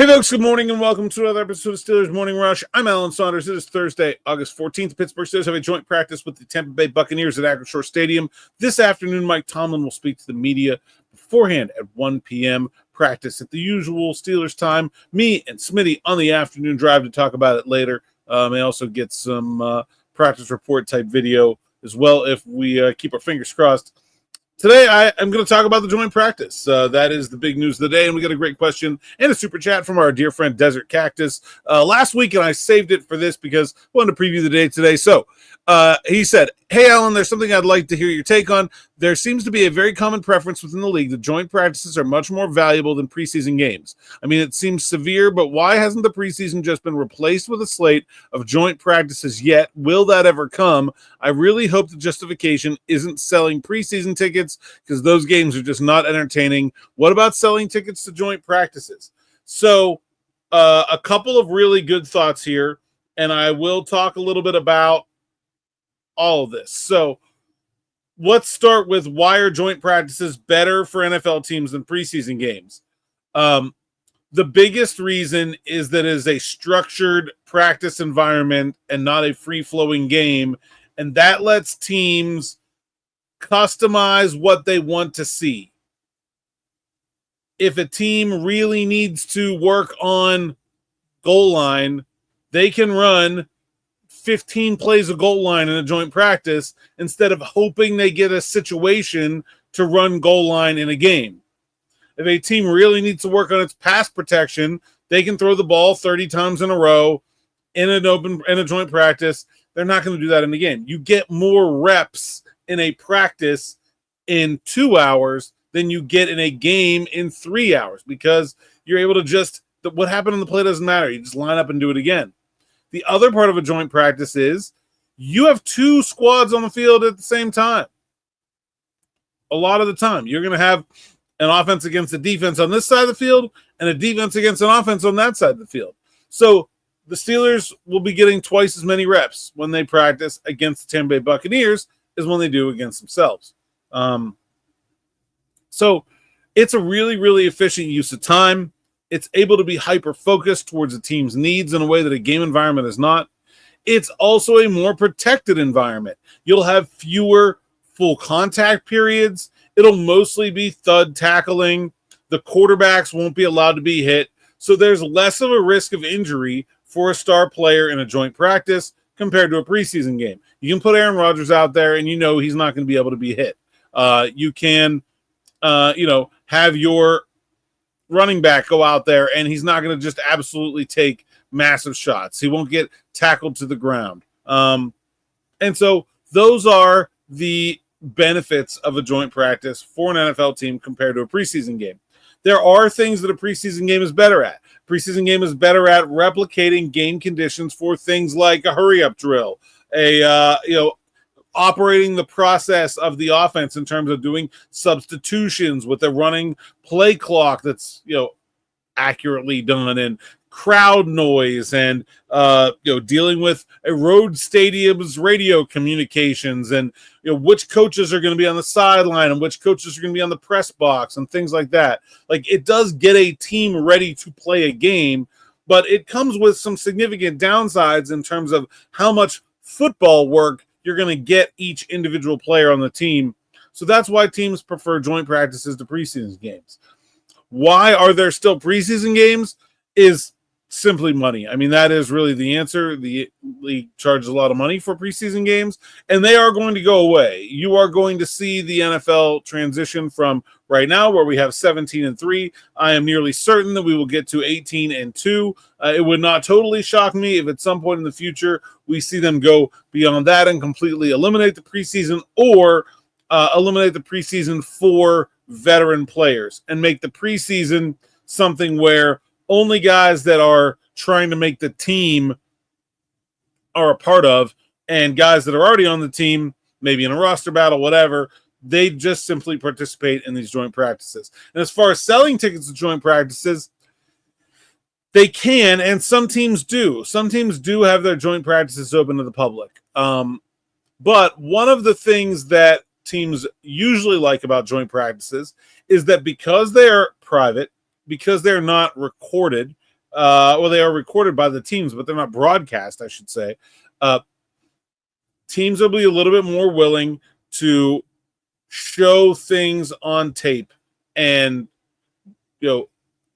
Hey folks, good morning and welcome to another episode of Steelers Morning Rush. I'm Alan Saunders. It is Thursday, August 14th. The Pittsburgh Steelers have a joint practice with the Tampa Bay Buccaneers at Acrisure Stadium. This afternoon, Mike Tomlin will speak to the media beforehand at 1 p.m. Practice at the usual Steelers time. Me and Smitty on the afternoon drive to talk about it later. May also get some practice report type video as well if we keep our fingers crossed. Today, I'm going to talk about the joint practice. That is the big news of the day, and we got a great question and a super chat from our dear friend Desert Cactus last week, and I saved it for this because I wanted to preview the day today. So he said, "Hey, Alan, there's something I'd like to hear your take on. There seems to be a very common preference within the league that joint practices are much more valuable than preseason games. I mean, it seems severe, but why hasn't the preseason just been replaced with a slate of joint practices yet? Will that ever come? I really hope the justification isn't selling preseason tickets because those games are just not entertaining. What about selling tickets to joint practices?" So a couple of really good thoughts here, and I will talk a little bit about all of this. So let's start with why are joint practices better for NFL teams than preseason games? The biggest reason is that it is a structured practice environment and not a free-flowing game, and that lets teams customize what they want to see. If a team really needs to work on goal line, they can run 15 plays of goal line in a joint practice instead of hoping they get a situation to run goal line in a game. If a team really needs to work on its pass protection, they can throw the ball 30 times in a row in a joint practice. They're not going to do that in the game. You get more reps in a practice in 2 hours than you get in a game in 3 hours because you're able to just, what happened on the play doesn't matter. You just line up and do it again. The other part of a joint practice is you have two squads on the field at the same time. A lot of the time, you're going to have an offense against a defense on this side of the field and a defense against an offense on that side of the field. So the Steelers will be getting twice as many reps when they practice against the Tampa Bay Buccaneers as when they do against themselves. So it's a really, really efficient use of time. It's able to be hyper-focused towards a team's needs in a way that a game environment is not. It's also a more protected environment. You'll have fewer full contact periods. It'll mostly be thud tackling. The quarterbacks won't be allowed to be hit. So there's less of a risk of injury for a star player in a joint practice compared to a preseason game. You can put Aaron Rodgers out there and you know he's not going to be able to be hit. You can, have your running back go out there and he's not going to just absolutely take massive shots. He won't get tackled to the ground. And so those are the benefits of a joint practice for an NFL team compared to a preseason game. There are things that a preseason game is better at. Preseason game is better at replicating game conditions for things like a hurry-up drill, operating the process of the offense in terms of doing substitutions with a running play clock that's, accurately done, and crowd noise, and dealing with a road stadium's radio communications, and which coaches are going to be on the sideline and which coaches are going to be on the press box and things like that. Like, it does get a team ready to play a game, but it comes with some significant downsides in terms of how much football work you're going to get each individual player on the team. So that's why teams prefer joint practices to preseason games. Why are there still preseason games? Is simply money. I mean, that is really the answer. The league charges a lot of money for preseason games, and they are going to go away. You are going to see the NFL transition from right now, where we have 17-3. I am nearly certain that we will get to 18-2. It would not totally shock me if at some point in the future we see them go beyond that and completely eliminate the preseason, or eliminate the preseason for veteran players and make the preseason something where only guys that are trying to make the team are a part of, and guys that are already on the team, maybe in a roster battle, whatever, they just simply participate in these joint practices. And as far as selling tickets to joint practices, they can, and some teams do. Some teams do have their joint practices open to the public. But one of the things that teams usually like about joint practices is that because they are private, because they're not recorded, well, they are recorded by the teams, but they're not broadcast, I should say. Teams will be a little bit more willing to show things on tape and,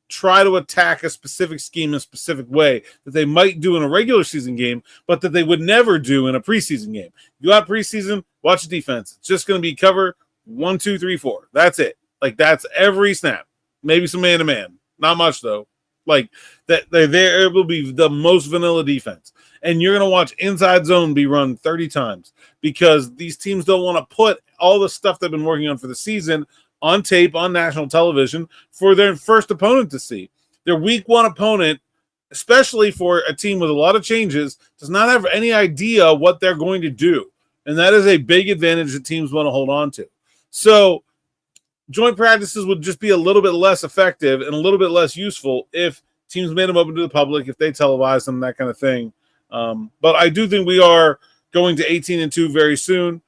try to attack a specific scheme in a specific way that they might do in a regular season game, but that they would never do in a preseason game. You got preseason, watch the defense. It's just going to be cover 1, 2, 3, 4. That's it. Like, that's every snap. Maybe some man-to-man. Not much, though. Like, that there will be the most vanilla defense. And you're going to watch inside zone be run 30 times because these teams don't want to put all the stuff they've been working on for the season on tape, on national television for their first opponent to see. Their week one opponent, especially for a team with a lot of changes, does not have any idea what they're going to do. And that is a big advantage that teams want to hold on to. So joint practices would just be a little bit less effective and a little bit less useful if teams made them open to the public, if they televised them, that kind of thing. But I do think we are going to 18-2 very soon.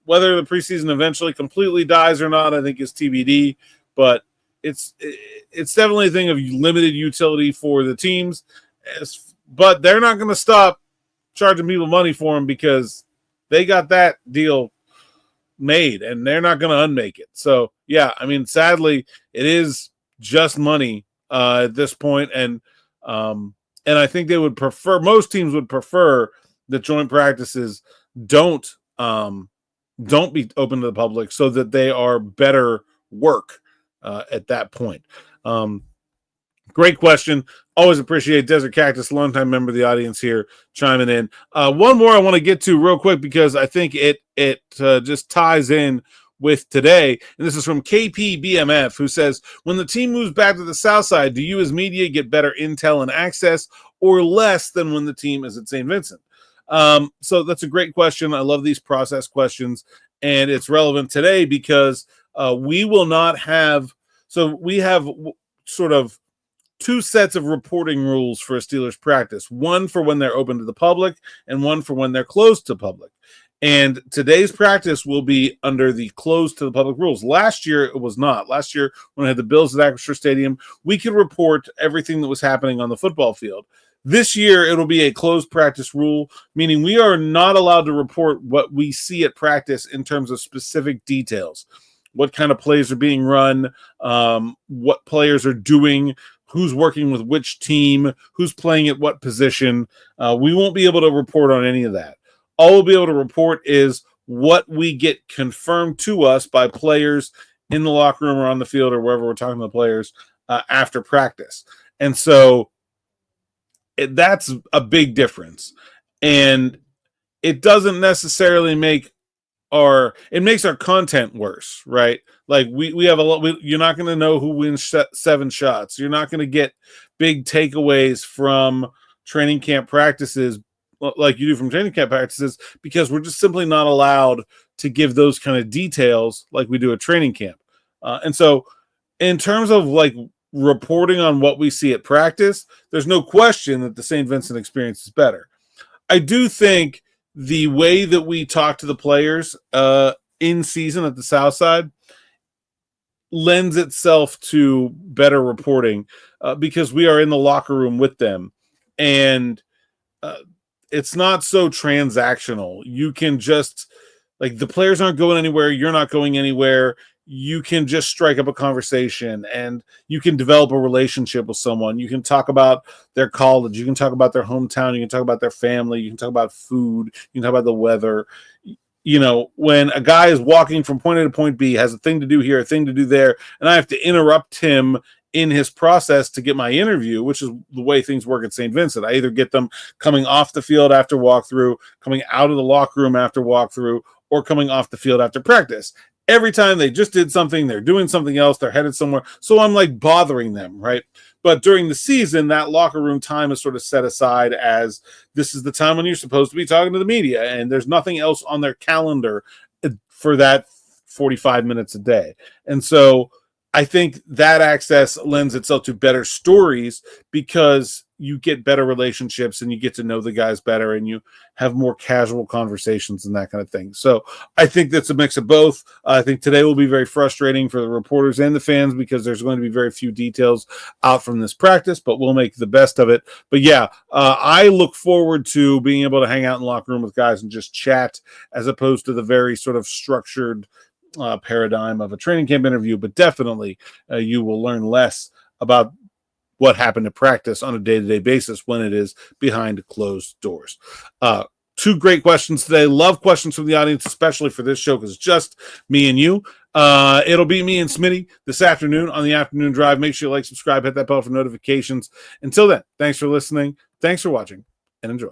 Whether the preseason eventually completely dies or not, I think is TBD. But it's definitely a thing of limited utility for the teams. But they're not going to stop charging people money for them because they got that deal made, and they're not going to unmake it. So, yeah, I mean, sadly, it is just money at this point, and I think they would prefer, most teams would prefer that joint practices don't be open to the public so that they are better work at that point. Great question. Always appreciate Desert Cactus, longtime member of the audience here, chiming in. One more I want to get to real quick because I think it just ties in with today. And this is from KPBMF, who says, when the team moves back to the South Side, do you as media get better intel and access or less than when the team is at St. Vincent? So that's a great question. I love these process questions, and it's relevant today because we will not have, so we have sort of two sets of reporting rules for a Steelers practice, one for when they're open to the public and one for when they're closed to public. And today's practice will be under the closed to the public rules. Last year, it was not. Last year, when I had the Bills at Acrisure Stadium, we could report everything that was happening on the football field. This year, it'll be a closed practice rule, meaning we are not allowed to report what we see at practice in terms of specific details. What kind of plays are being run, what players are doing, who's working with which team, who's playing at what position. We won't be able to report on any of that. All we'll be able to report is what we get confirmed to us by players in the locker room or on the field or wherever we're talking to the players after practice. And so that's a big difference. And it doesn't necessarily make it makes our content worse, right? Like we have a lot, you're not going to know who wins 7 shots. You're not going to get big takeaways from training camp practices like you do from training camp practices because we're just simply not allowed to give those kind of details like we do at training camp. And so in terms of like reporting on what we see at practice, there's no question that the St. Vincent experience is better. I do think the way that we talk to the players in season at the South Side lends itself to better reporting because we are in the locker room with them. And it's not so transactional. You can just, like, the players aren't going anywhere. You're not going anywhere. You can just strike up a conversation and you can develop a relationship with someone. You can talk about their college. You can talk about their hometown. You can talk about their family. You can talk about food. You can talk about the weather. You know, when a guy is walking from point A to point B, has a thing to do here, a thing to do there, and I have to interrupt him in his process to get my interview, which is the way things work at St. Vincent. I either get them coming off the field after walkthrough, coming out of the locker room after walkthrough, or coming off the field after practice. Every time they just did something, they're doing something else, they're headed somewhere. So I'm like bothering them, right? But during the season, that locker room time is sort of set aside as this is the time when you're supposed to be talking to the media, and there's nothing else on their calendar for that 45 minutes a day. And so I think that access lends itself to better stories because you get better relationships and you get to know the guys better and you have more casual conversations and that kind of thing. So I think that's a mix of both. I think today will be very frustrating for the reporters and the fans because there's going to be very few details out from this practice, but we'll make the best of it. But yeah, I look forward to being able to hang out in the locker room with guys and just chat as opposed to the very sort of structured paradigm of a training camp interview. But definitely you will learn less about what happened to practice on a day-to-day basis when it is behind closed doors. Two great questions today. Love questions from the audience, especially for this show because it's just me and you. It'll be me and Smitty this afternoon on the afternoon drive. Make sure you like, subscribe, hit that bell for notifications. Until then, thanks for listening. Thanks for watching and enjoy.